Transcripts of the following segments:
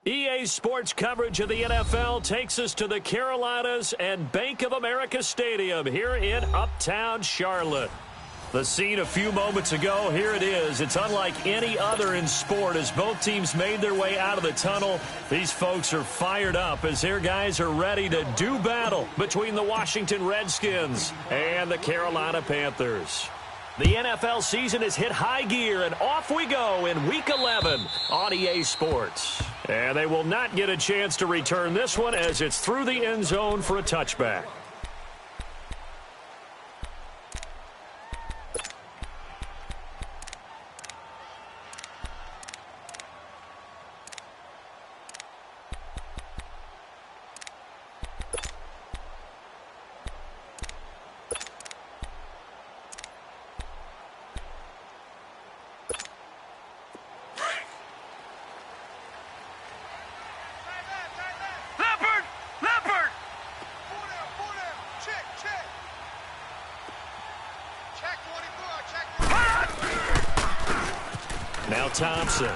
EA Sports coverage of the NFL takes us to the Carolinas and Bank of America Stadium here in Uptown Charlotte. The scene a few moments ago, here it is. It's unlike any other in sport as both teams made their way out of the tunnel. These folks are fired up as their guys are ready to do battle between the Washington Redskins and the Carolina Panthers. The NFL season has hit high gear, and off we go in Week 11 on EA Sports. And they will not get a chance to return this one as it's through the end zone for a touchback. Now Thompson.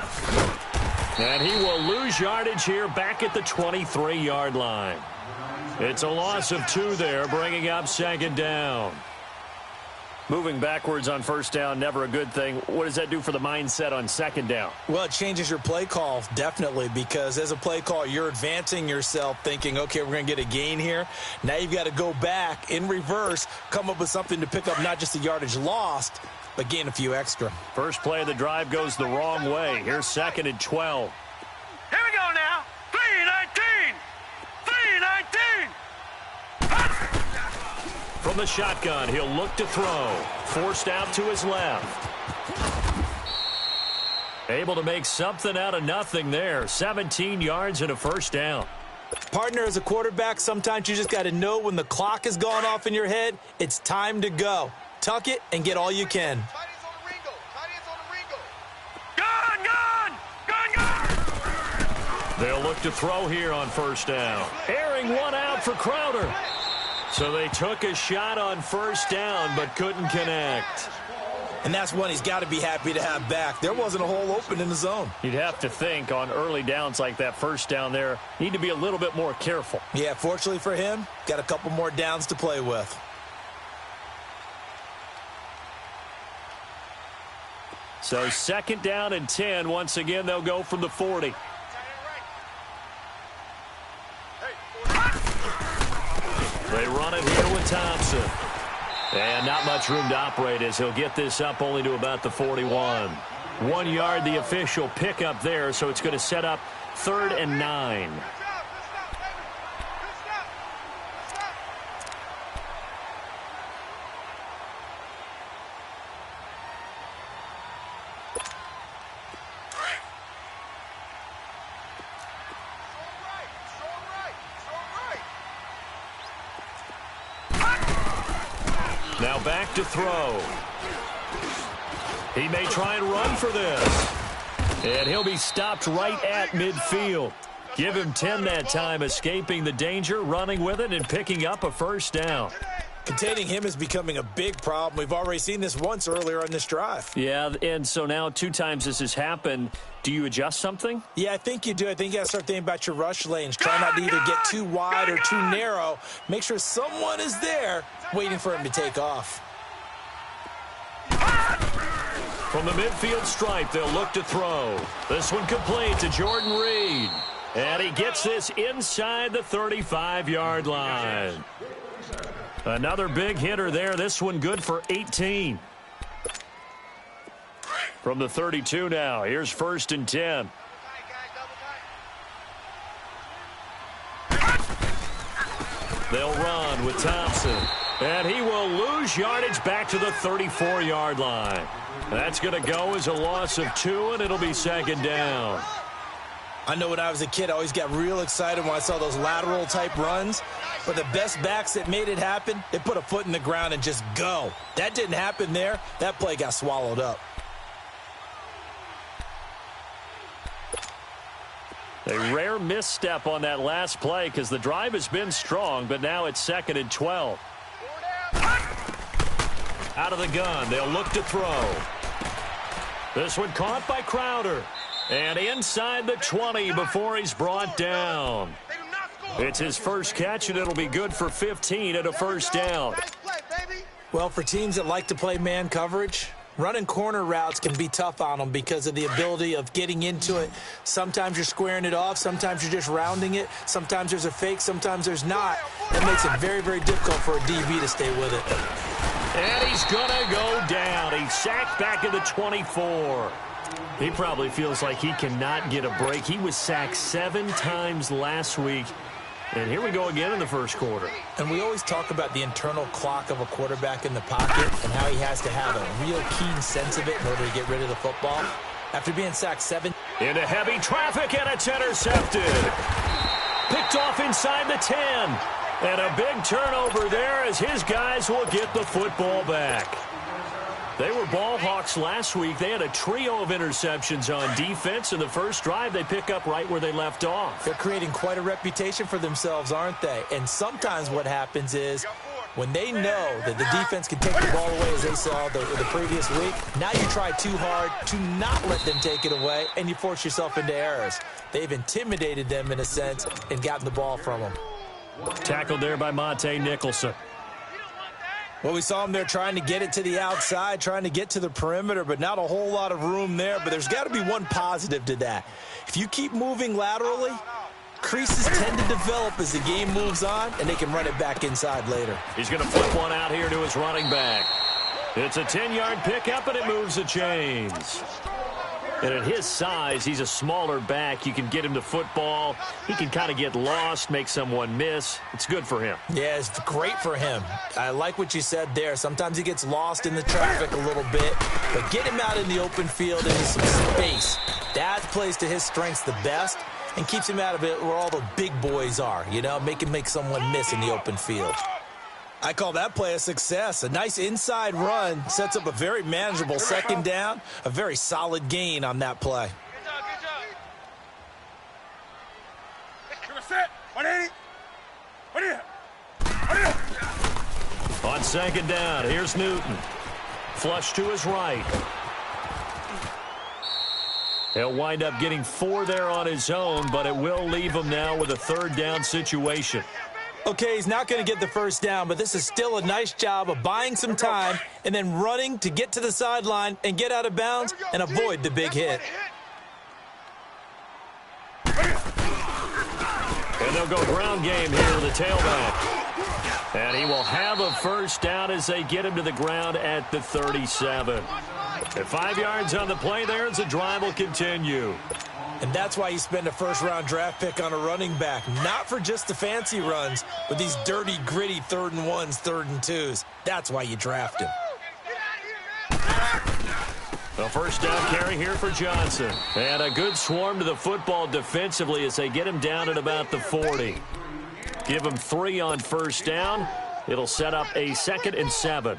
And he will lose yardage here back at the 23-yard line. It's a loss of 2 there, bringing up second down. Moving backwards on first down, never a good thing. What does that do for the mindset on second down? Well, it changes your play call, definitely, because as a play call, you're advancing yourself thinking, okay, we're going to get a gain here. Now you've got to go back in reverse, come up with something to pick up not just the yardage lost, but gain a few extra. First play of the drive goes the wrong way. Here's second and 12. Here we go now. 3-19. 3-19. From the shotgun, he'll look to throw. Forced out to his left. Able to make something out of nothing there. 17 yards and a first down. Partner, as a quarterback, sometimes you just got to know when the clock has gone off in your head, it's time to go. Tuck it and get all you can. They'll look to throw here on first down. Airing one out for Crowder. So they took a shot on first down but couldn't connect. And that's one he's got to be happy to have back. There wasn't a hole open in the zone. You'd have to think on early downs like that first down there, need to be a little bit more careful. Yeah, fortunately for him, got a couple more downs to play with. So second down and 10. Once again, they'll go from the 40. They run it here with Thompson. And not much room to operate as he'll get this up only to about the 41. 1 yard, the official pickup there, so it's going to set up 3rd and 9. Now back to throw. He may try and run for this. And he'll be stopped right at midfield. Give him 10 that time, escaping the danger, running with it, and picking up a first down. Containing him is becoming a big problem. We've already seen this once earlier on this drive. Yeah, and so now 2 times this has happened. Do you adjust something? Yeah, I think you do. I think you got to start thinking about your rush lanes. Try not to either get too wide or too narrow. Make sure someone is there waiting for him to take off. From the midfield stripe, they'll look to throw. This one complete to Jordan Reed. And he gets this inside the 35-yard line. Another big hitter there. This one good for 18. From the 32 now, here's 1st and 10. They'll run with Thompson. And he will lose yardage back to the 34-yard line. That's going to go as a loss of 2, and it'll be second down. I know when I was a kid, I always got real excited when I saw those lateral-type runs. But the best backs that made it happen, they put a foot in the ground and just go. That didn't happen there. That play got swallowed up. A rare misstep on that last play because the drive has been strong, but now it's 2nd and 12. Out of the gun, they'll look to throw. This one caught by Crowder. And inside the 20 before he's brought down. It's his first catch, and it'll be good for 15 and a first down. Well, for teams that like to play man coverage, running corner routes can be tough on them because of the ability of getting into it. Sometimes you're squaring it off. Sometimes you're just rounding it. Sometimes there's a fake. Sometimes there's not. It makes it very, very difficult for a DB to stay with it. And he's going to go down. He's sacked back at the 24. He probably feels like he cannot get a break. He was sacked 7 times last week. And here we go again in the first quarter. And we always talk about the internal clock of a quarterback in the pocket and how he has to have a real keen sense of it in order to get rid of the football. After being sacked 7. Into heavy traffic, and it's intercepted. Picked off inside the 10. And a big turnover there as his guys will get the football back. They were ball hawks last week. They had a trio of interceptions on defense. In the first drive, they pick up right where they left off. They're creating quite a reputation for themselves, aren't they? And sometimes what happens is when they know that the defense can take the ball away, as they saw the previous week, now you try too hard to not let them take it away, and you force yourself into errors. They've intimidated them, in a sense, and gotten the ball from them. Tackled there by Monte Nicholson. Well, we saw him there trying to get it to the outside, trying to get to the perimeter, but not a whole lot of room there. But there's got to be one positive to that. If you keep moving laterally, creases tend to develop as the game moves on, and they can run it back inside later. He's going to flip one out here to his running back. It's a 10-yard pickup, and it moves the chains. And at his size, he's a smaller back. You can get him to football. He can kind of get lost, make someone miss. It's good for him. Yeah, it's great for him. I like what you said there. Sometimes he gets lost in the traffic a little bit, but get him out in the open field into some space. That plays to his strengths the best and keeps him out of it where all the big boys are, you know, make someone miss in the open field. I call that play a success. A nice inside run sets up a very manageable second down, a very solid gain on that play. On second down, here's Newton. Flush to his right. He'll wind up getting 4 there on his own, but it will leave him now with a third down situation. Okay, he's not going to get the first down, but this is still a nice job of buying some time and then running to get to the sideline and get out of bounds and avoid the big hit. And they'll go ground game here with the tailback. And he will have a first down as they get him to the ground at the 37. At 5 yards on the play there as the drive will continue. And that's why you spend a first-round draft pick on a running back. Not for just the fancy runs, but these dirty, gritty 3rd and 1s, 3rd and 2s. That's why you draft him. A first down carry here for Johnson. And a good swarm to the football defensively as they get him down at about the 40. Give him 3 on first down. It'll set up a 2nd and 7.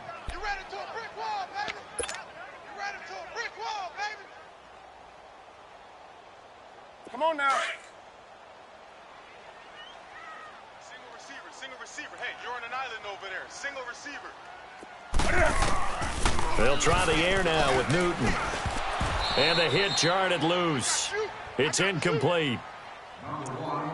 Come on now. Single receiver. Hey, you're on an island over there. Single receiver. They'll try the air now with Newton. And the hit jarred loose. It's incomplete.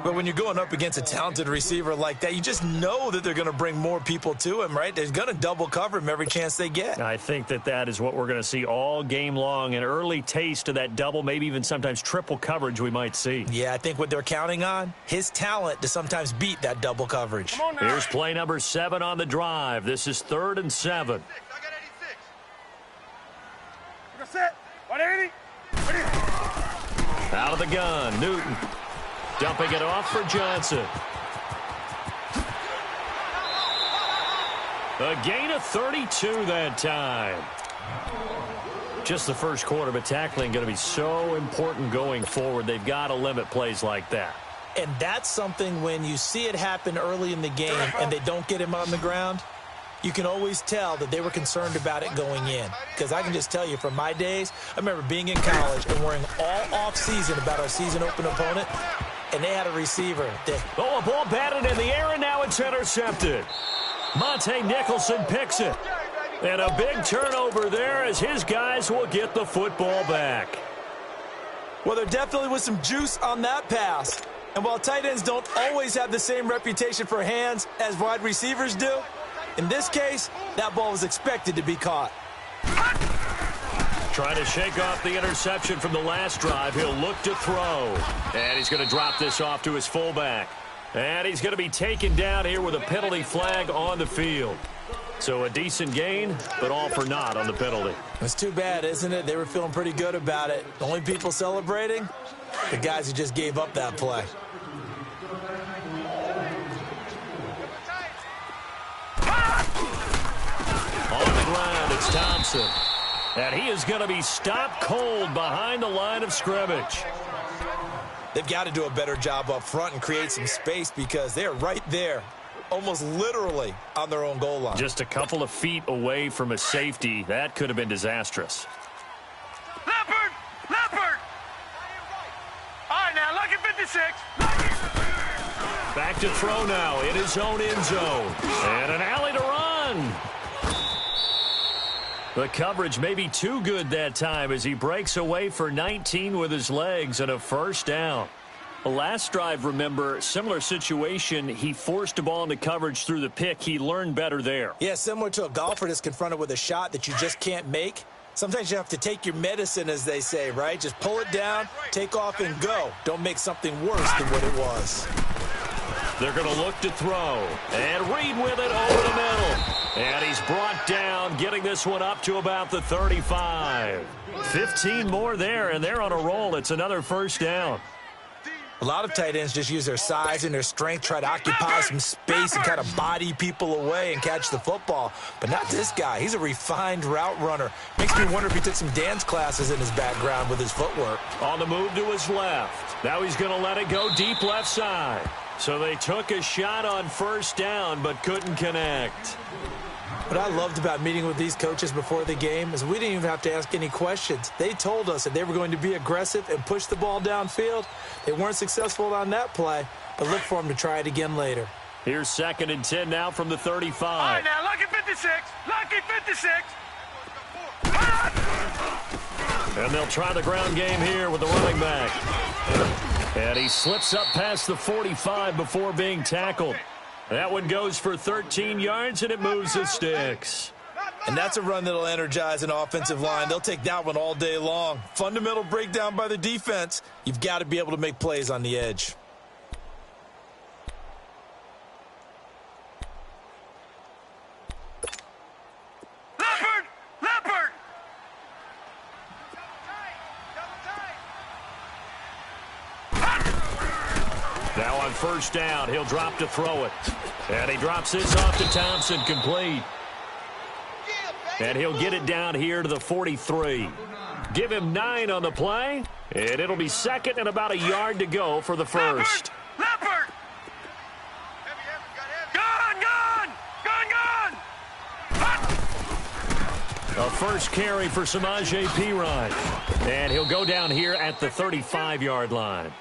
But when you're going up against a talented receiver like that, you just know that they're going to bring more people to him, right? They're going to double cover him every chance they get. I think that is what we're going to see all game long. An early taste of that double, maybe even sometimes triple coverage we might see. Yeah, I think what they're counting on, his talent to sometimes beat that double coverage. Here's play number 7 on the drive. This is 3rd and 7. Set. 180. Out of the gun, Newton. Dumping it off for Johnson. A gain of 32 that time. Just the first quarter, but tackling going to be so important going forward. They've got to limit plays like that. And that's something when you see it happen early in the game and they don't get him on the ground, you can always tell that they were concerned about it going in. Because I can just tell you from my days, I remember being in college and worrying all off-season about our season-open opponent, and they had a receiver that... Oh, a ball batted in the air, and now it's intercepted. Monte Nicholson picks it. And a big turnover there as his guys will get the football back. Well, there definitely was some juice on that pass. And while tight ends don't always have the same reputation for hands as wide receivers do, in this case, that ball was expected to be caught. Trying to shake off the interception from the last drive. He'll look to throw. And he's going to drop this off to his fullback. And he's going to be taken down here with a penalty flag on the field. So a decent gain, but all for naught on the penalty. It's too bad, isn't it? They were feeling pretty good about it. The only people celebrating? The guys who just gave up that play. On the ground, it's Thompson. And he is going to be stopped cold behind the line of scrimmage. They've got to do a better job up front and create some space because they're right there, almost literally on their own goal line. Just a couple of feet away from a safety. That could have been disastrous. Leopard! Leopard! All right, now, lucky 56. Back to throw now in his own end zone. And an alley to run. The coverage may be too good that time as he breaks away for 19 with his legs and a first down. The last drive, remember, similar situation. He forced a ball into coverage through the pick. He learned better there. Yeah, similar to a golfer that's confronted with a shot that you just can't make. Sometimes you have to take your medicine, as they say, right? Just pull it down, take off, and go. Don't make something worse than what it was. They're going to look to throw. And Reed with it over the middle. And he's brought down, getting this one up to about the 35. 15 more there, and they're on a roll. It's another first down. A lot of tight ends just use their size and their strength, try to occupy some space and kind of body people away and catch the football. But not this guy. He's a refined route runner. Makes me wonder if he took some dance classes in his background with his footwork. On the move to his left. Now he's going to let it go deep left side. So they took a shot on first down but couldn't connect. What I loved about meeting with these coaches before the game is we didn't even have to ask any questions. They told us that they were going to be aggressive and push the ball downfield. They weren't successful on that play, but look for them to try it again later. Here's 2nd and 10 now from the 35. All right, now, lucky 56. Lucky 56. And they'll try the ground game here with the running back. And he slips up past the 45 before being tackled. That one goes for 13 yards, and it moves the sticks. And that's a run that'll energize an offensive line. They'll take that one all day long. Fundamental breakdown by the defense. You've got to be able to make plays on the edge. Leopard! Leopard! Now on first down, he'll drop to throw it. And he drops this off to Thompson, complete. And he'll get it down here to the 43. Give him 9 on the play, and it'll be 2nd and about a yard to go for the first. Leopard! Gun! Gun! Gun! Gun! A first carry for Samaje Perine. And he'll go down here at the 35-yard line.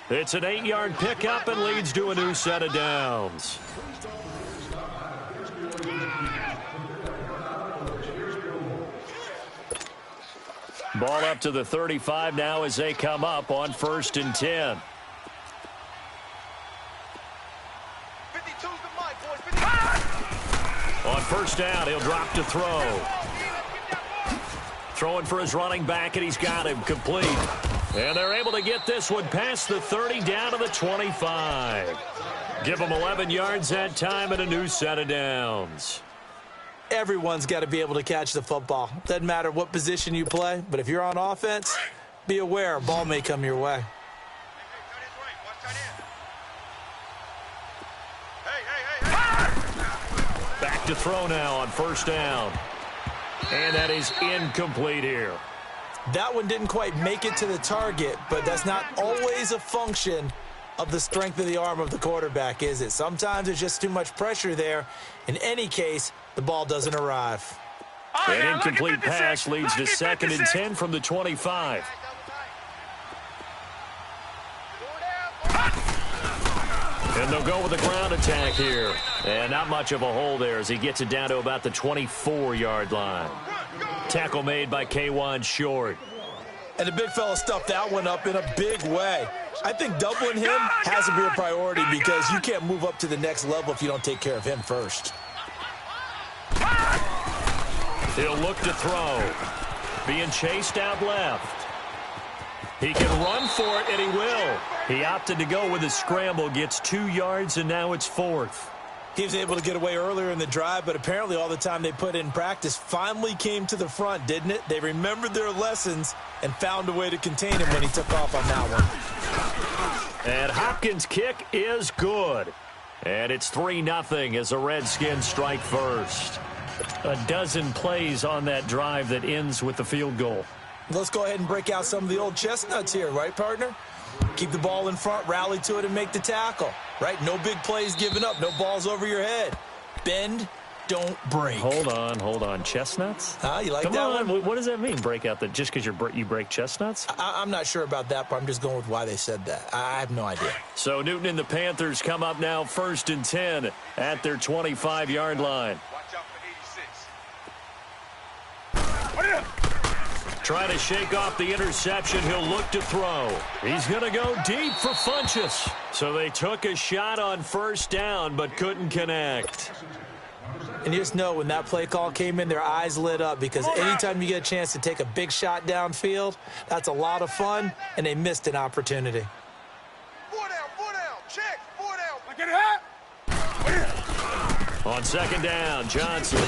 It's an 8-yard pickup and leads to a new set of downs. Ball up to the 35 now as they come up on 1st and 10. 52's the mic, boys. On first down, he'll drop to throw. Throwing for his running back, and he's got him complete. And they're able to get this one past the 30 down to the 25. Give them 11 yards that time and a new set of downs. Everyone's got to be able to catch the football. Doesn't matter what position you play, but if you're on offense, be aware a ball may come your way. Back to throw now on first down. And that is incomplete here. That one didn't quite make it to the target, but that's not always a function of the strength of the arm of the quarterback, is it? Sometimes there's just too much pressure there. In any case, the ball doesn't arrive. An incomplete pass leads to 2nd and 10 from the 25. And they'll go with the ground attack here. And not much of a hole there as he gets it down to about the 24-yard line. Tackle made by K'Wan Short. And the big fella stuffed that one up in a big way. I think doubling him has to be a priority because you can't move up to the next level if you don't take care of him first. He'll look to throw. Being chased out left. He can run for it, and he will. He opted to go with a scramble, gets 2 yards, and now it's 4th. He was able to get away earlier in the drive, but apparently all the time they put in practice finally came to the front, didn't it? They remembered their lessons and found a way to contain him when he took off on that one. And Hopkins' kick is good. And it's 3-0 as the Redskins strike first. A dozen plays on that drive that ends with the field goal. Let's go ahead and break out some of the old chestnuts here, right, partner? Keep the ball in front, rally to it, and make the tackle, right? No big plays given up, no balls over your head. Bend, don't break. Hold on. Chestnuts? You like Come that on. one? What does that mean, break out the just because you break chestnuts? I'm not sure about that, but I'm just going with why they said that. I have no idea. So Newton and the Panthers come up now 1st and 10 at their 25-yard line. Watch out for 86. Trying to shake off the interception. He'll look to throw. He's going to go deep for Funchess. So they took a shot on 1st down but couldn't connect. And you just know when that play call came in, their eyes lit up because anytime you get a chance to take a big shot downfield, that's a lot of fun, and they missed an opportunity. 4 down, check, 4 down. Get it up. On 2nd down, Johnson.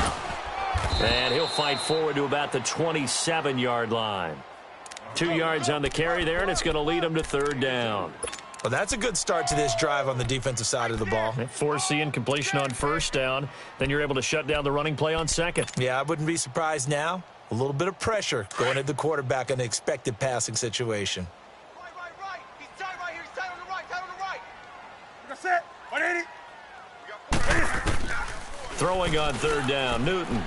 And he'll fight forward to about the 27-yard line. 2 yards on the carry there, and it's going to lead him to 3rd down. Well, that's a good start to this drive on the defensive side of the ball. They force the incompletion on 1st down. Then you're able to shut down the running play on 2nd. Yeah, I wouldn't be surprised now. A little bit of pressure going at the quarterback in an expected passing situation. Right. He's tight right here. He's tight on the right. That's it. 180. Throwing on 3rd down, Newton.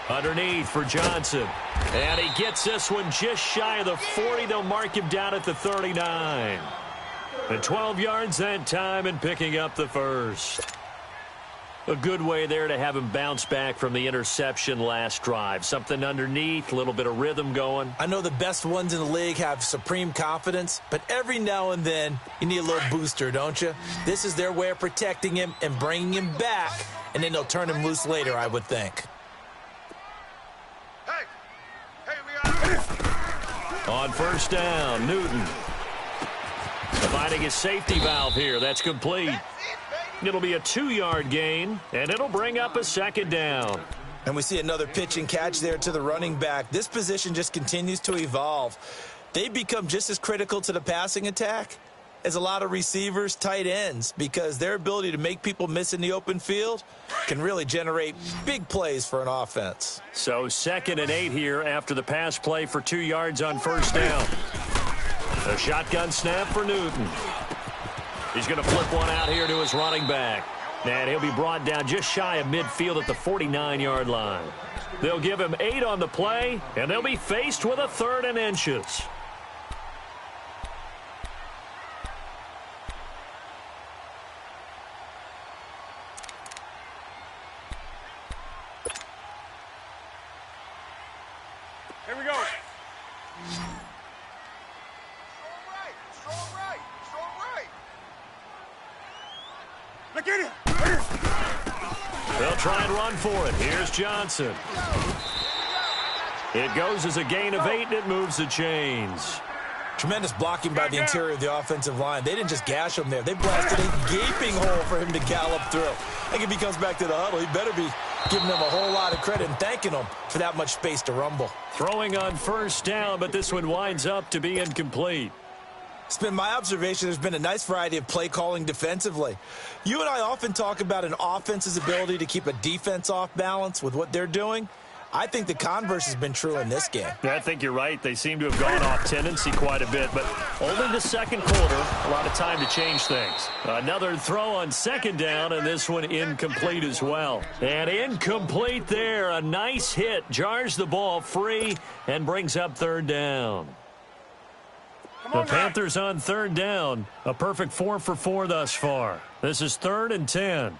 Underneath for Johnson. And he gets this one just shy of the 40. They'll mark him down at the 39. And 12 yards that time and picking up the 1st. A good way there to have him bounce back from the interception last drive. Something underneath, a little bit of rhythm going. I know the best ones in the league have supreme confidence, but every now and then you need a little booster, don't you? This is their way of protecting him and bringing him back, and then they'll turn him loose later, I would think. On 1st down, Newton. Finding his safety valve here. That's complete. It'll be a 2-yard gain, and it'll bring up a 2nd down. And we see another pitch and catch there to the running back. This position just continues to evolve. They become just as critical to the passing attack as a lot of receivers, tight ends, because their ability to make people miss in the open field can really generate big plays for an offense. So 2nd and 8 here after the pass play for 2 yards on 1st down. A shotgun snap for Newton. He's going to flip one out here to his running back. And he'll be brought down just shy of midfield at the 49-yard line. They'll give him 8 on the play, and they'll be faced with a 3rd and inches. Here we go. Strong right. Look at it. They'll try and run for it. Here's Johnson. It goes as a gain of 8, and it moves the chains. Tremendous blocking by the interior of the offensive line. They didn't just gash him there. They blasted a gaping hole for him to gallop through. I think if he comes back to the huddle, he better be giving them a whole lot of credit and thanking them for that much space to rumble. Throwing on 1st down, but this one winds up to be incomplete. It's been my observation there's been a nice variety of play calling defensively. You and I often talk about an offense's ability to keep a defense off balance with what they're doing. I think the converse has been true in this game. I think you're right. They seem to have gone off tendency quite a bit, but only the 2nd quarter, a lot of time to change things. Another throw on 2nd down, and this one incomplete as well. And incomplete there. A nice hit. Jars the ball free and brings up 3rd down. The Panthers on 3rd down. A perfect 4 for 4 thus far. This is 3rd and 10.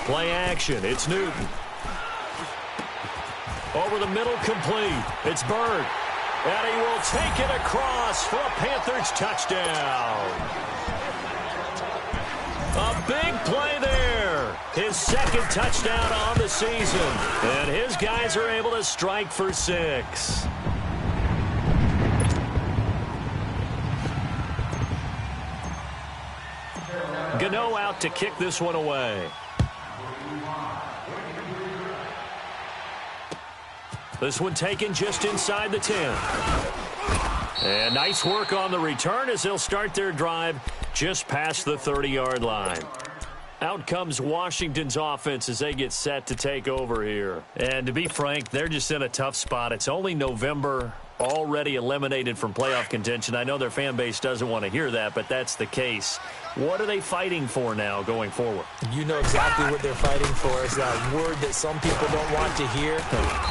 Play action. It's Newton. Over the middle, complete. It's Bird. And he will take it across for a Panthers touchdown. A big play there. His second touchdown on the season. And his guys are able to strike for 6. Gano out to kick this one away. This one taken just inside the 10. And nice work on the return as they'll start their drive just past the 30-yard line. Out comes Washington's offense as they get set to take over here. And to be frank, they're just in a tough spot. It's only November, already eliminated from playoff contention. I know their fan base doesn't want to hear that, but that's the case. What are they fighting for now going forward? You know exactly what they're fighting for. It's that word that some people don't want to hear,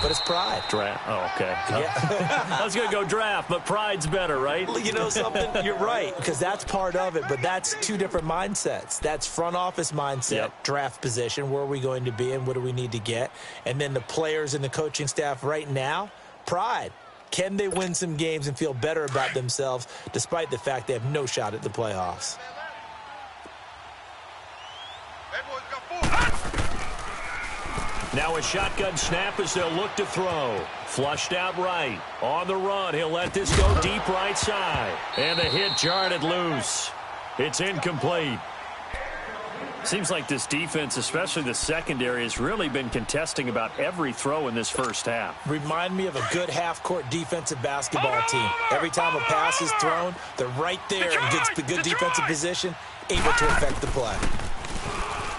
but it's pride. Draft. Oh, okay. Yeah. I was going to go draft, but pride's better, right? You know something? You're right, because that's part of it, but that's two different mindsets. That's front office mindset, Yep. Draft position, where are we going to be and what do we need to get? And then the players and the coaching staff right now, pride. Can they win some games and feel better about themselves despite the fact they have no shot at the playoffs? Now a shotgun snap as they'll look to throw. Flushed out right. On the run, he'll let this go deep right side. And the hit jarred it loose. It's incomplete. Seems like this defense, especially the secondary, has really been contesting about every throw in this first half. Remind me of a good half-court defensive basketball team. Every time a pass is thrown, they're right there and gets the good defensive position, able to affect the play.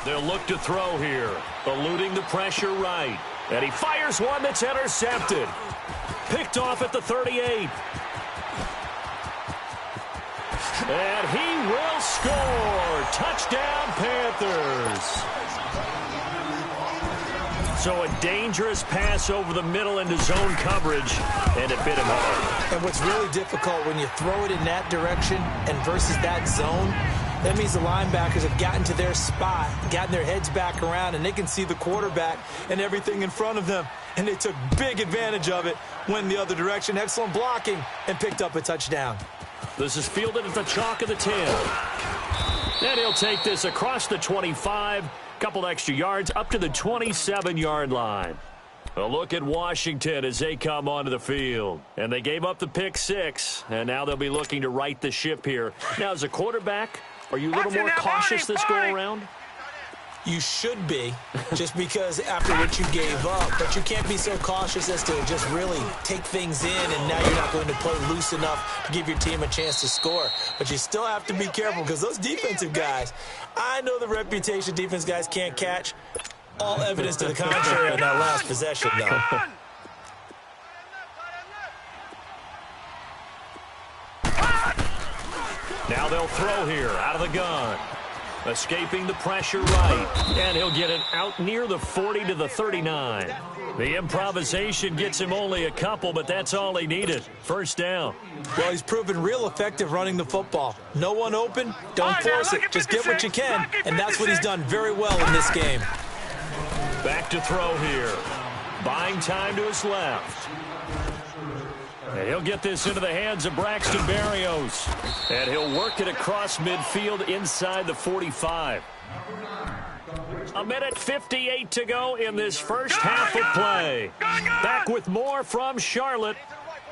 They'll look to throw here, eluding the pressure right. And he fires one that's intercepted. Picked off at the 38. And he will score. Touchdown, Panthers. So a dangerous pass over the middle into zone coverage, and it bit him hard. And what's really difficult when you throw it in that direction and versus that zone, that means the linebackers have gotten to their spot, gotten their heads back around, and they can see the quarterback and everything in front of them. And they took big advantage of it, went the other direction, excellent blocking, and picked up a touchdown. This is fielded at the chalk of the 10. And he'll take this across the 25, couple extra yards, up to the 27-yard line. A look at Washington as they come onto the field. And they gave up the pick 6, and now they'll be looking to right the ship here. Now, as a quarterback, are you a little more cautious this go-around? You should be, just because after what you gave up. But you can't be so cautious as to just really take things in, and now you're not going to play loose enough to give your team a chance to score. But you still have to be careful, because those defensive guys, I know the reputation defense guys can't catch. All evidence to the contrary on that last possession, though. Now they'll throw here out of the gun. Escaping the pressure right. And he'll get it out near the 40 to the 39. The improvisation gets him only a couple, but that's all he needed. First down. Well, he's proven real effective running the football. No one open, don't force it. Just get what you can, and that's what he's done very well in this game. Back to throw here. Buying time to his left. And he'll get this into the hands of Braxton Berrios. And he'll work it across midfield inside the 45. A minute 58 to go in this first half of play. Back with more from Charlotte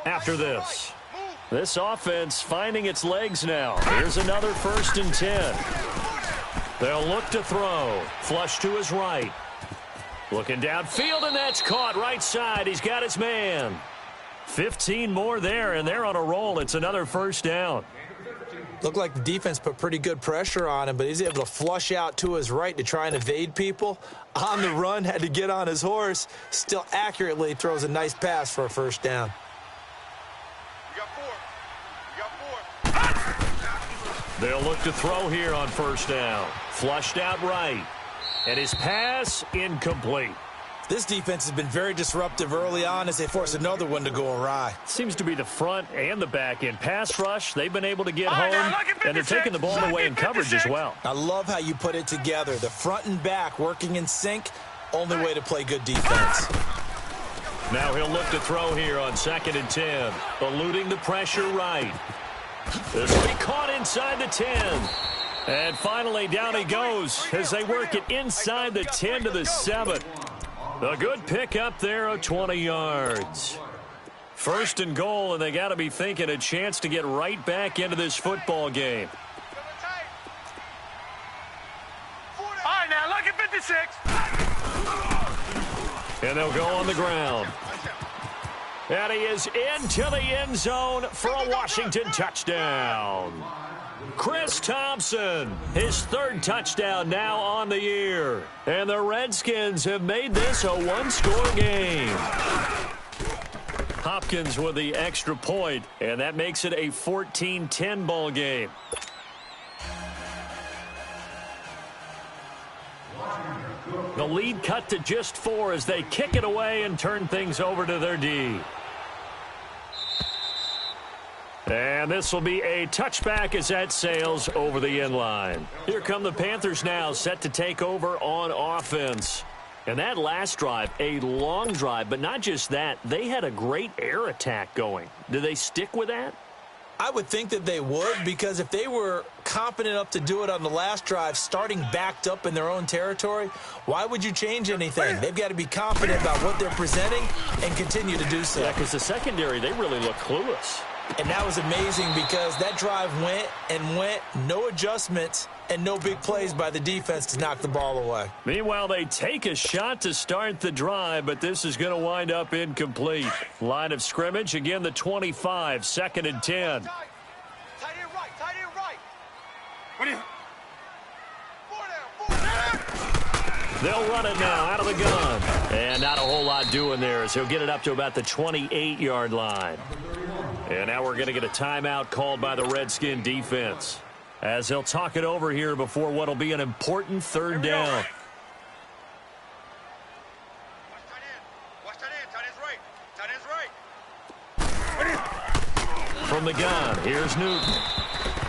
after this. This offense finding its legs now. Here's another 1st and 10. They'll look to throw. Flush to his right. Looking downfield, and that's caught right side. He's got his man. 15 more there, and they're on a roll. It's another 1st down. Looked like the defense put pretty good pressure on him, but he's able to flush out to his right to try and evade people. On the run, had to get on his horse. Still accurately throws a nice pass for a 1st down. You got 4. They'll look to throw here on 1st down. Flushed out right. And his pass incomplete. This defense has been very disruptive early on as they force another one to go awry. Seems to be the front and the back end. Pass rush, they've been able to get home, and they're taking the ball away in coverage as well. I love how you put it together. The front and back working in sync, only way to play good defense. Now he'll look to throw here on 2nd and 10. Eluding the pressure right. This will be caught inside the 10. And finally down he goes as they work it inside the 10 to the 7. A good pick up there of 20 yards. 1st and goal, and they got to be thinking a chance to get right back into this football game. All right, now look at 56. And they'll go on the ground. And he is into the end zone for a Washington touchdown. Chris Thompson, his 3rd touchdown now on the year. And the Redskins have made this a one-score game. Hopkins with the extra point, and that makes it a 14-10 ball game. The lead cut to just 4 as they kick it away and turn things over to their D. And this will be a touchback as that sails over the end line. Here come the Panthers now, set to take over on offense. And that last drive, a long drive, but not just that. They had a great air attack going. Do they stick with that? I would think that they would, because if they were confident enough to do it on the last drive, starting backed up in their own territory, why would you change anything? They've got to be confident about what they're presenting and continue to do so. Yeah, because the secondary, they really look clueless. And that was amazing because that drive went and went, no adjustments, and no big plays by the defense to knock the ball away. Meanwhile, they take a shot to start the drive, but this is going to wind up incomplete. Line of scrimmage, again the 25, 2nd and 10. Tight end right, tight end right. What do you... 4 down. They'll run it now out of the gun. And not a whole lot doing there as he'll get it up to about the 28-yard line. And now we're going to get a timeout called by the Redskin defense as they'll talk it over here before what will be an important 3rd down. Watch tight end. Tight end's right. Tight end's right. From the gun, here's Newton.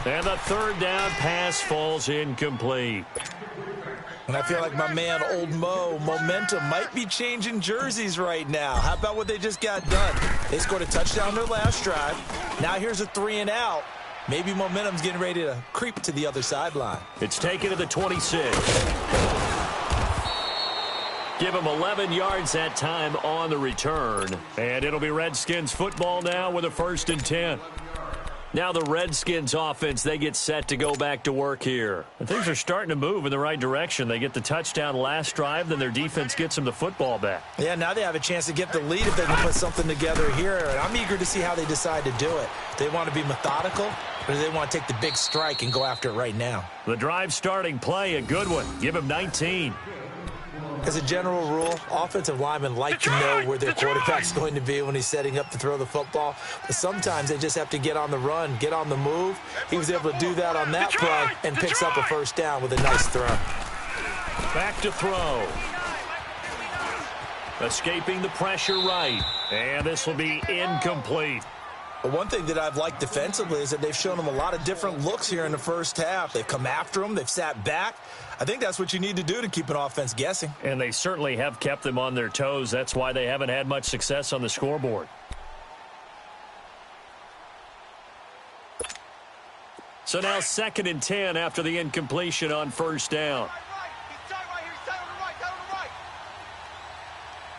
And the 3rd down pass falls incomplete. And I feel like my man, Old Mo, momentum might be changing jerseys right now. How about what they just got done? They scored a touchdown their last drive. Now here's a 3 and out. Maybe momentum's getting ready to creep to the other sideline. It's taken to the 26. Give him 11 yards that time on the return. And it'll be Redskins football now with a 1st and 10. Now the Redskins offense, they get set to go back to work here. And things are starting to move in the right direction. They get the touchdown last drive, then their defense gets them the football back. Yeah, now they have a chance to get the lead if they can put something together here. And I'm eager to see how they decide to do it. Do they want to be methodical, or do they want to take the big strike and go after it right now? The drive starting play, a good one. Give him 19. As a general rule, offensive linemen like to know where their quarterback's going to be when he's setting up to throw the football. But sometimes they just have to get on the run, get on the move. He was able to do that on that play and picks up a 1st down with a nice throw. Back to throw. Escaping the pressure right. And this will be incomplete. But one thing that I've liked defensively is that they've shown them a lot of different looks here in the first half. They've come after them. They've sat back. I think that's what you need to do to keep an offense guessing. And they certainly have kept them on their toes. That's why they haven't had much success on the scoreboard. So now 2nd and 10 after the incompletion on 1st down. He's tight right here. He's tight on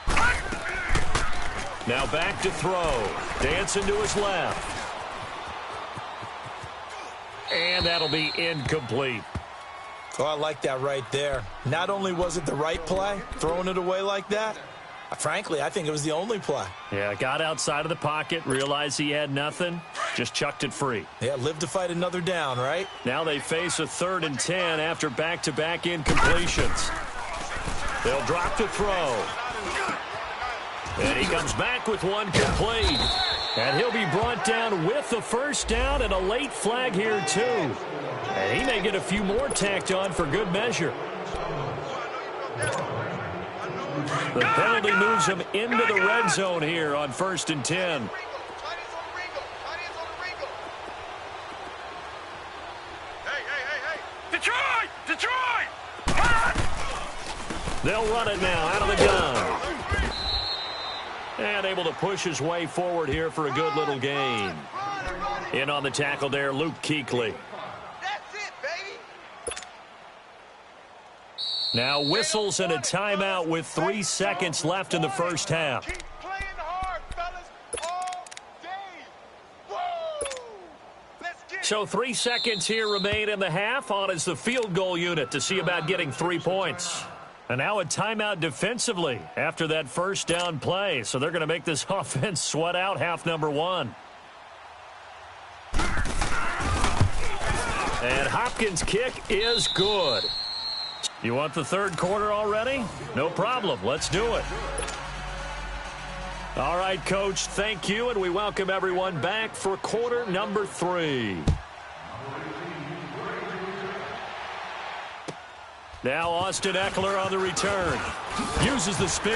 the right. Now back to throw. Dancing to his left. And that'll be incomplete. Oh, I like that right there. Not only was it the right play, throwing it away like that, frankly, I think it was the only play. Yeah, got outside of the pocket, realized he had nothing, just chucked it free. Yeah, live to fight another down, right? Now they face a 3rd and 10 after back-to-back incompletions. They'll drop to throw. And he comes back with one complete. And he'll be brought down with the 1st down and a late flag here, too. And he may get a few more tacked on for good measure. The penalty moves him into the red zone here on 1st and 10. Detroit! Detroit! They'll run it now out of the gun. And able to push his way forward here for a good little gain. In on the tackle there, Luke Kuechly. That's it, baby. Now whistles and a timeout with 3 seconds left in the first half. Keep playing hard, fellas, all day. Woo! Let's get it. So 3 seconds here remain in the half. On is the field goal unit to see about getting 3 points. And now a timeout defensively after that first down play. So they're going to make this offense sweat out half number 1. And Hopkins' kick is good. You want the third quarter already? No problem. Let's do it. All right, Coach, thank you, and we welcome everyone back for quarter number 3. Now Austin Eckler on the return. Uses the spin.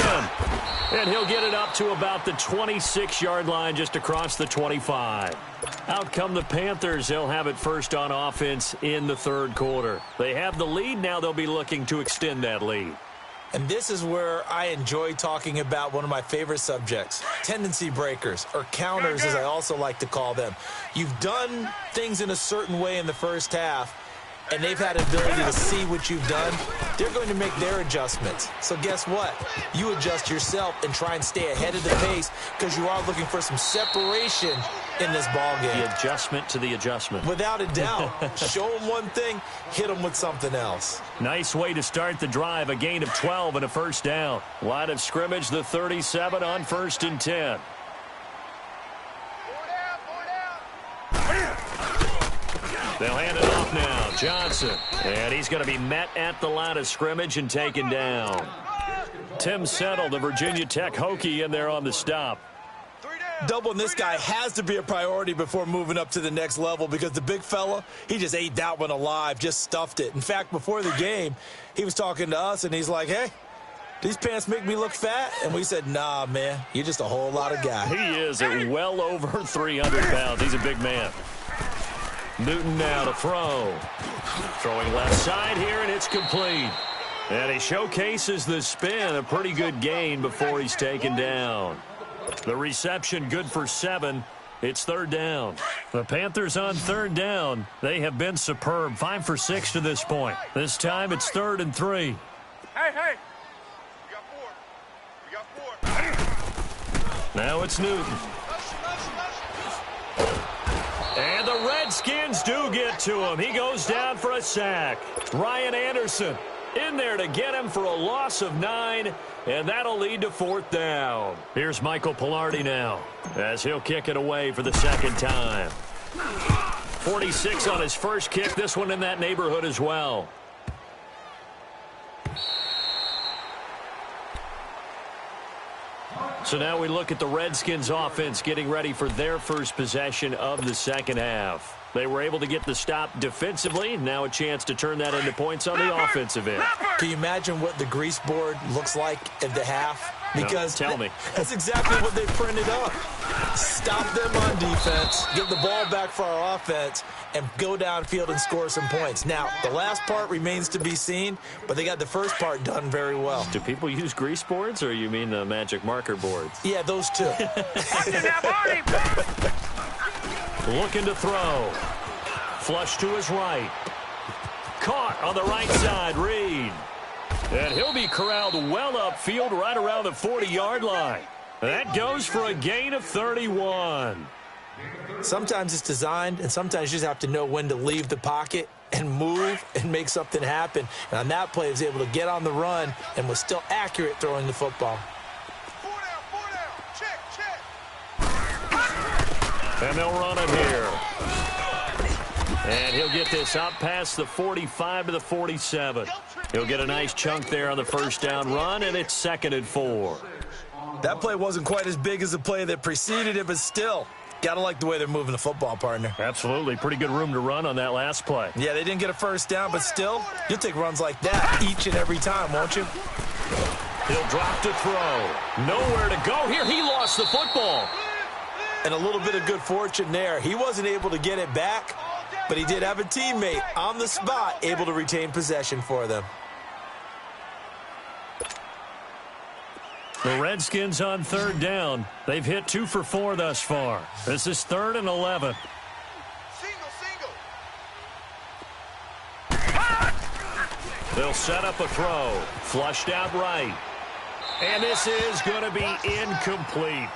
And he'll get it up to about the 26-yard line just across the 25. Out come the Panthers. They'll have it first on offense in the third quarter. They have the lead. Now they'll be looking to extend that lead. And this is where I enjoy talking about one of my favorite subjects, tendency breakers, or counters as I also like to call them. You've done things in a certain way in the first half, and they've had an ability to see what you've done. They're going to make their adjustments. So guess what? You adjust yourself and try and stay ahead of the pace because you are looking for some separation in this ball game. The adjustment to the adjustment. Without a doubt. Show them one thing, hit them with something else. Nice way to start the drive. A gain of 12 and a first down. Line of scrimmage, the 37 on 1st and 10. They'll hand it off now. Johnson. And he's going to be met at the line of scrimmage and taken down. Tim Settle, the Virginia Tech Hokie, in there on the stop. Doubling this guy has to be a priority before moving up to the next level because the big fella, he just ate that one alive, just stuffed it. In fact, before the game, he was talking to us, and he's like, hey, these pants make me look fat? And we said, nah, man, you're just a whole lot of guy. He is at well over 300 pounds. He's a big man. Newton now to throw. Throwing left side here, and it's complete. And he showcases the spin, a pretty good gain before he's taken down. The reception good for 7. It's third down. The Panthers on third down. They have been superb. 5 for 6 to this point. This time it's 3rd and 3. Hey. We got 4. Now it's Newton. And the Redskins do get to him. He goes down for a sack. Ryan Anderson in there to get him for a loss of 9, and that'll lead to 4th down. Here's Michael Pilardi now as he'll kick it away for the second time. 46 on his first kick, this one in that neighborhood as well. So now we look at the Redskins offense getting ready for their first possession of the second half. They were able to get the stop defensively. Now a chance to turn that into points on the offensive end. Can you imagine what the grease board looks like at the half? Because no, tell me. That's exactly what they printed up. Stop them on defense, get the ball back for our offense, and go downfield and score some points. Now, the last part remains to be seen, but they got the first part done very well. Do people use grease boards, or you mean the magic marker boards? Yeah, those two. Looking to throw. Flush to his right. Caught on the right side, Reed. And he'll be corralled well upfield right around the 40-yard line. That goes for a gain of 31. Sometimes it's designed, and sometimes you just have to know when to leave the pocket and move and make something happen. And on that play, he was able to get on the run and was still accurate throwing the football. 4 down. Check. And they'll run it here. And he'll get this up past the 45 to the 47. He'll get a nice chunk there on the first down run, and it's 2nd and 4. That play wasn't quite as big as the play that preceded it, but still, got to like the way they're moving the football, partner. Absolutely. Pretty good room to run on that last play. Yeah, they didn't get a first down, but still, you'll take runs like that each and every time, won't you? He'll drop to throw. Nowhere to go here. He lost the football. And a little bit of good fortune there. He wasn't able to get it back, but he did have a teammate on the spot able to retain possession for them. The Redskins on third down. They've hit 2 for 4 thus far. This is 3rd and 11. They'll set up a throw. Flushed out right. And this is going to be incomplete.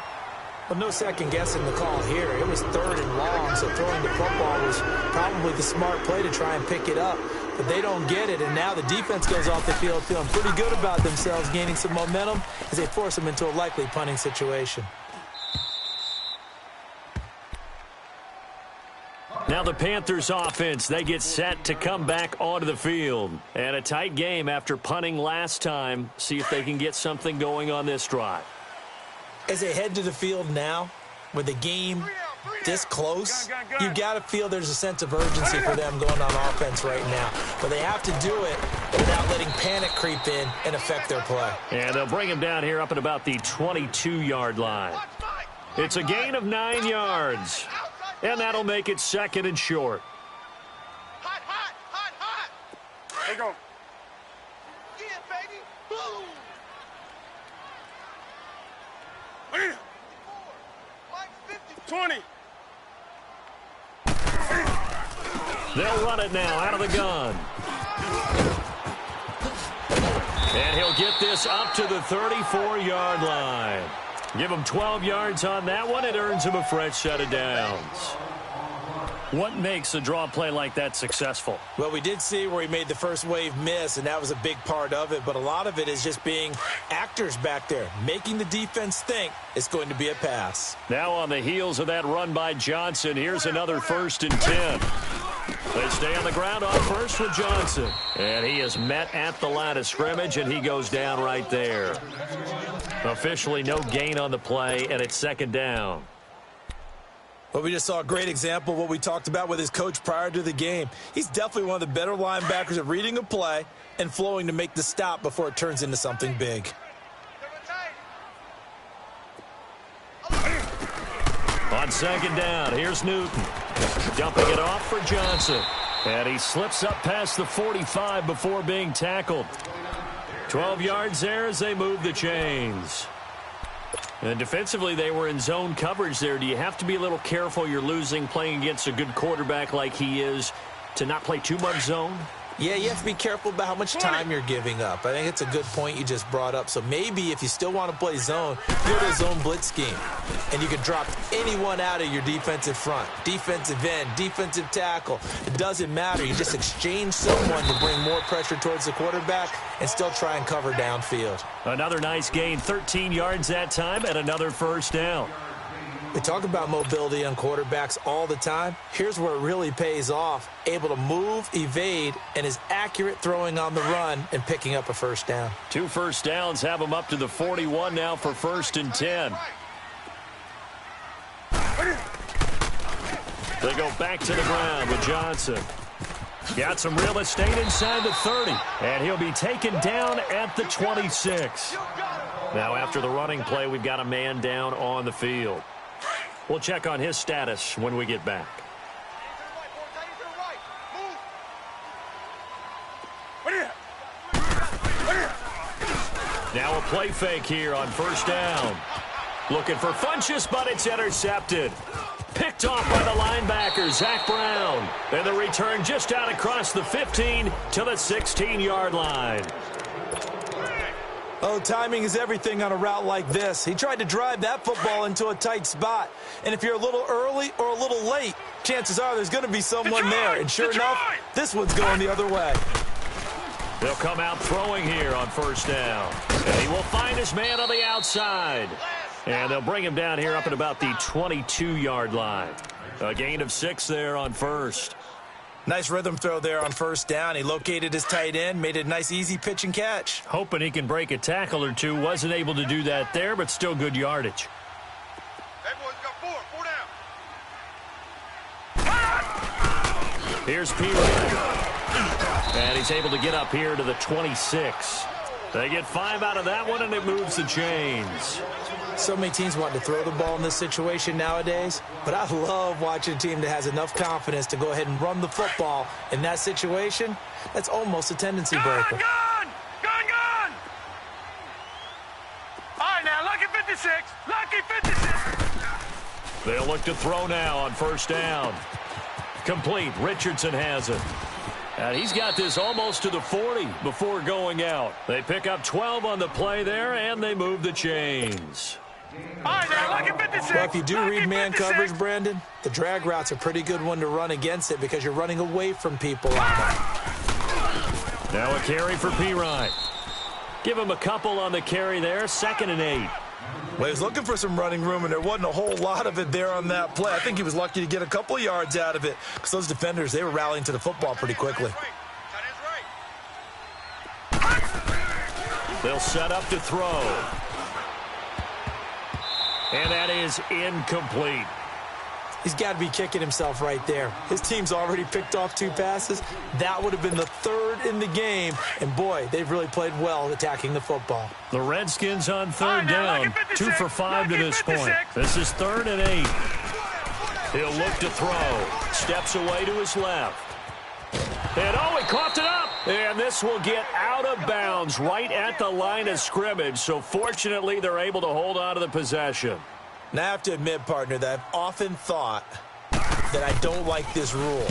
Well, no second guessing the call here. It was 3rd and long, so throwing the football was probably the smart play to try and pick it up. But they don't get it, and now the defense goes off the field feeling pretty good about themselves, gaining some momentum as they force them into a likely punting situation. Now the Panthers offense, they get set to come back onto the field. And a tight game after punting last time. See if they can get something going on this drive. As they head to the field now, with the game this close, you got to feel there's a sense of urgency for them going on offense right now. But they have to do it without letting panic creep in and affect their play. And they'll bring him down here up at about the 22-yard line. It's a gain of 9 yards. And that'll make it 2nd and short. Hot, hot, hot, hot. There you go. Yeah, baby. Boom. 20. They'll run it now out of the gun. And he'll get this up to the 34-yard line. Give him 12 yards on that one. It earns him a fresh set of downs. What makes a draw play like that successful? Well, we did see where he made the first wave miss, and that was a big part of it. But a lot of it is just being actors back there, making the defense think it's going to be a pass. Now on the heels of that run by Johnson, here's another 1st and 10. They stay on the ground on first with Johnson. And he is met at the line of scrimmage, and he goes down right there. Officially no gain on the play, and it's 2nd down. Well, we just saw a great example of what we talked about with his coach prior to the game. He's definitely one of the better linebackers at reading a play and flowing to make the stop before it turns into something big. On 2nd down, here's Newton. Dumping it off for Johnson. And he slips up past the 45 before being tackled. 12 yards there as they move the chains. And defensively, they were in zone coverage there. Do you have to be a little careful you're losing playing against a good quarterback like he is to not play too much zone? Yeah, you have to be careful about how much time you're giving up. I think it's a good point you just brought up. So maybe if you still want to play zone, go to a zone blitz scheme. And you can drop anyone out of your defensive front, defensive end, defensive tackle. It doesn't matter. You just exchange someone to bring more pressure towards the quarterback and still try and cover downfield. Another nice gain, 13 yards that time, and another 1st down. We talk about mobility on quarterbacks all the time. Here's where it really pays off. Able to move, evade, and is accurate throwing on the run and picking up a 1st down. 2 1st downs have him up to the 41 now for 1st and 10. They go back to the ground with Johnson. Got some real estate inside the 30. And he'll be taken down at the 26. Now after the running play, we've got a man down on the field. We'll check on his status when we get back. Now a play fake here on 1st down. Looking for Funchess, but it's intercepted. Picked off by the linebacker, Zach Brown. And the return just out across the 15 to the 16-yard line. Oh, timing is everything on a route like this. He tried to drive that football into a tight spot. And if you're a little early or a little late, chances are there's going to be someone there. And sure enough, this one's going the other way. They'll come out throwing here on 1st down. And he will find his man on the outside. And they'll bring him down here up at about the 22-yard line. A gain of 6 there on 1st. Nice rhythm throw there on 1st down. He located his tight end, made it a nice, easy pitch and catch. Hoping he can break a tackle or two. Wasn't able to do that there, but still good yardage. Everyone's got 4 down. Here's Peary. And he's able to get up here to the 26. They get 5 out of that one, and it moves the chains. So many teams want to throw the ball in this situation nowadays, but I love watching a team that has enough confidence to go ahead and run the football. In that situation, that's almost a tendency breaker. Gun! Gun! Gun! All right, Lucky 56. They'll look to throw now on first down. Complete. Richardson has it. And he's got this almost to the 40 before going out. They pick up 12 on the play there, and they move the chains. All right, now, lucky 56. Well, if you do lucky read man 56. coverage, Brandon, the drag route's a pretty good one to run against it because you're running away from people on it. Now a carry for Pirine. Give him a couple on the carry there. 2nd and 8. Well, he was looking for some running room, and there wasn't a whole lot of it there on that play. I think he was lucky to get a couple of yards out of it because those defenders, they were rallying to the football pretty quickly. They'll set up to throw. And that is incomplete. He's got to be kicking himself right there. His team's already picked off 2 passes. That would have been the 3rd in the game. And, boy, they've really played well attacking the football. The Redskins on 3rd down. 2 for 5 to this point. This is 3rd and 8. He'll look to throw. Steps away to his left. And, oh, he coughed it up. And this will get out of bounds right at the line of scrimmage. So, fortunately, they're able to hold on to the possession. Now, I have to admit, partner, that I've often thought that I don't like this rule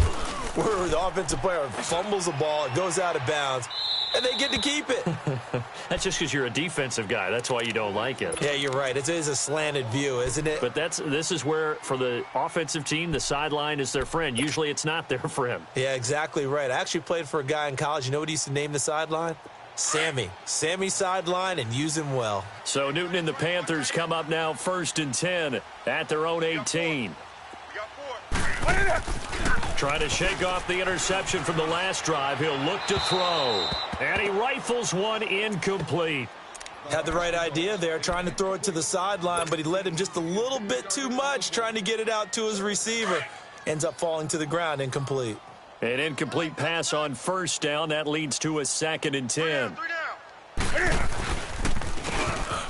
where the offensive player fumbles the ball, it goes out of bounds, and they get to keep it. That's just because you're a defensive guy. That's why you don't like it. Yeah, you're right. It is a slanted view, isn't it? But this is where, for the offensive team, the sideline is their friend. Usually it's not their friend. Yeah, exactly right. I actually played for a guy in college. You know what he used to name the sideline? Sammy. Sammy sideline, and use him well. So Newton and the Panthers come up now 1st and 10 at their own 18. Trying to shake off the interception from the last drive. He'll look to throw. And he rifles one incomplete. Had the right idea there, trying to throw it to the sideline, but he led him just a little bit too much, trying to get it out to his receiver. Ends up falling to the ground, incomplete. An incomplete pass on first down. That leads to a 2nd and 10.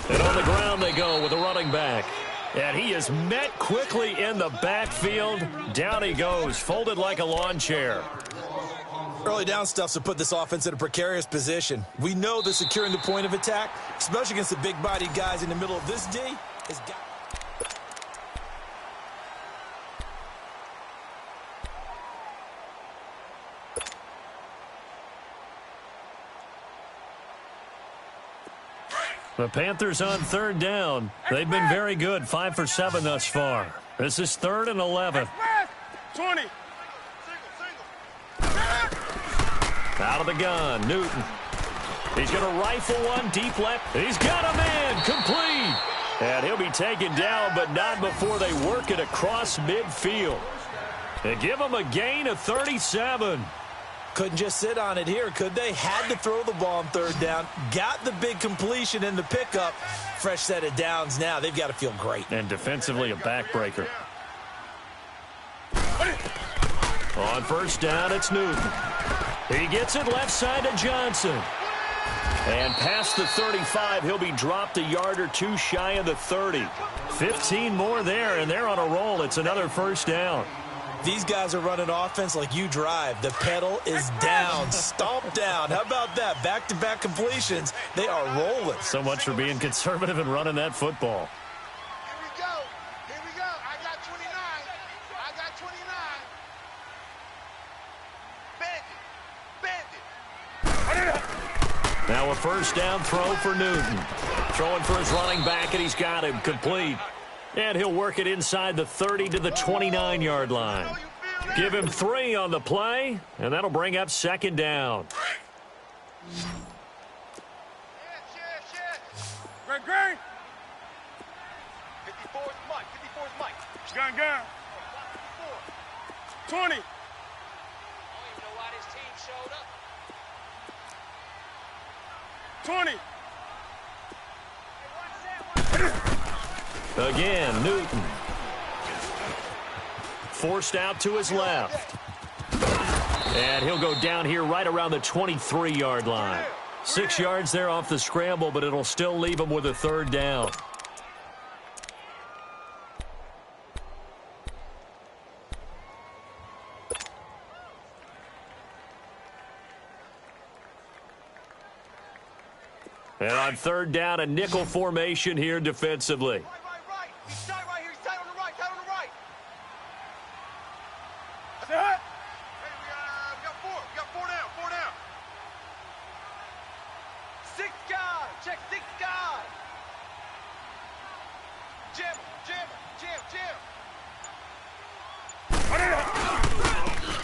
And on the ground they go with a running back. And he is met quickly in the backfield. Down he goes, folded like a lawn chair. Early down stuff to put this offense in a precarious position. We know that securing the point of attack, especially against the big-bodied guys in the middle of this D, has got... The Panthers on 3rd down. They've been very good, 5 for 7 thus far. This is 3rd and 11. 20. Out of the gun, Newton. He's going to rifle one deep left. He's got a man, complete. And he'll be taken down, but not before they work it across midfield. They give him a gain of 37. Couldn't just sit on it here, could they? Had to throw the ball on 3rd down. Got the big completion in the pickup. Fresh set of downs now. They've got to feel great. And defensively, a backbreaker. On first down, it's Newton. He gets it left side to Johnson. And past the 35, he'll be dropped a yard or 2 shy of the 30. 15 more there, and they're on a roll. It's another first down. These guys are running offense like you drive. The pedal is down, stomped down. How about that? Back-to-back completions. They are rolling. So much for being conservative and running that football. Here we go. Here we go. I got 29. I got 29. Bandit. Now a first down throw for Newton. Throwing for his running back, and he's got him complete. And he'll work it inside the 30 to the 29-yard line. Give him 3 on the play, and that'll bring up 2nd down. Green. 54's Mike. 54's Mike. Gun. 20. I don't even know why this team showed up. 20. Again, Newton. Forced out to his left. And he'll go down here right around the 23-yard line. 6 yards there off the scramble, but it'll still leave him with a 3rd down. And on 3rd down, a nickel formation here defensively. Set. Hey, we got four. We got four down. Four down. Six guard. Check six guard. Jim, Jim, Jim, Jim.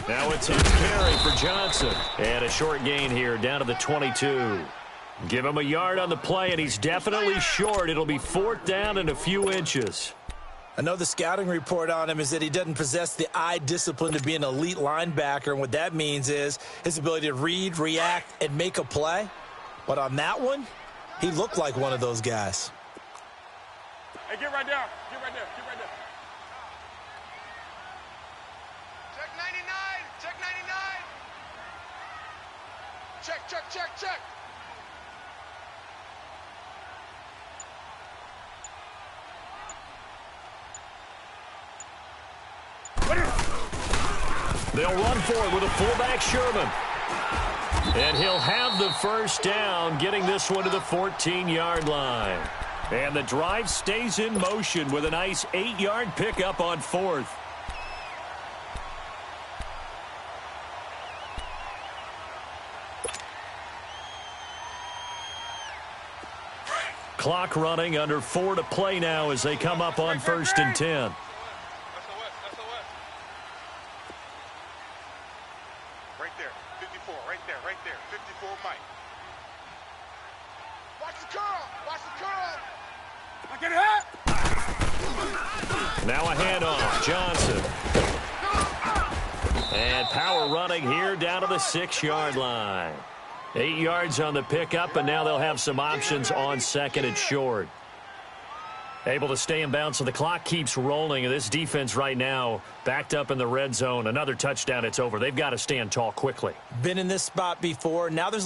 Now a 10 carry for Johnson. And a short gain here down to the 22. Give him a yard on the play, and he's definitely short. It'll be 4th down and a few inches. I know the scouting report on him is that he doesn't possess the eye discipline to be an elite linebacker, and what that means is his ability to read, react, and make a play. But on that one, he looked like one of those guys. Hey, get right down. Get right there. Get right there. Check 99. Check 99. Check, check, check, check. They'll run for it with a fullback, Sherman. And he'll have the first down, getting this one to the 14-yard line. And the drive stays in motion with a nice 8-yard pickup on 4th. Clock running, under 4 to play now as they come up on 1st and 10. Right there. 54. Right there. Right there. 54 Mike. Watch the curl. Watch the curl. Look at it. Now a handoff. Johnson. And power running here down to the 6-yard line. 8 yards on the pickup, and now they'll have some options on 2nd and short. Able to stay in bounds, so the clock keeps rolling, and this defense right now backed up in the red zone. Another touchdown, it's over. They've got to stand tall quickly. Been in this spot before. Now there's